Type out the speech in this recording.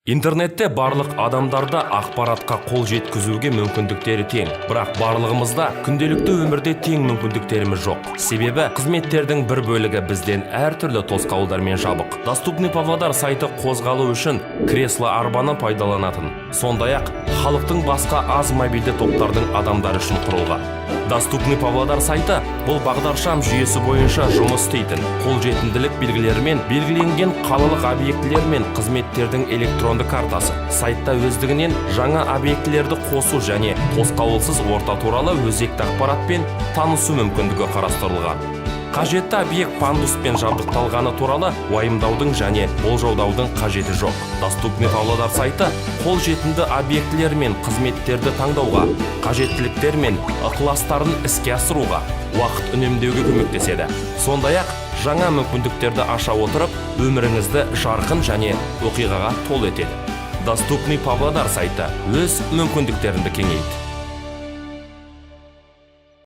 Интернетте барлық адамдарда ақпаратқа қол жеткізуге мүмкіндіктері тең. Бірақ барлығымызда күнделікті өмірде тең мүмкіндіктеріміз жоқ. Себебі қызметтердің бір бөлігі бізден әртүрлі тосқауылдармен жабық. Доступный Павлодар сайты қозғалу үшін кресло арбаны пайдаланатын. Сондай-ақ халықтың басқа аз мобильді топтардың адамдары үшін құрылған. Доступный Павлодар сайты бұл бағдаршам жүйесі бойынша жұмыс істейтін. Қолжетімділік белгілерімен белгіленген қалалық объектілер мен қызметтердің электронды картасы. Сайтта өздігінен жаңа объектілерді қосу және тосқауылсыз орта туралы өзекті ақпаратпен танысу мүмкіндігі қарастырылған. Қажетті объект пандуспен жабдықталғаны туралы уайымдаудың және болжаудаудың қажеті жоқ. Доступный Павлодар сайты қолжетімді объектілер мен қызметтерді таңдауға, қажеттіліктер мен ықыластарын іске асыруға, уақыт үнемдеуге көмектеседі. Сондай-ақ жаңа мүмкіндіктерді аша отырып, өміріңізді жарқын және оқиғаға толы етеді. Доступный Павлодар сайты өз мүмкіндіктеріңді кеңейді.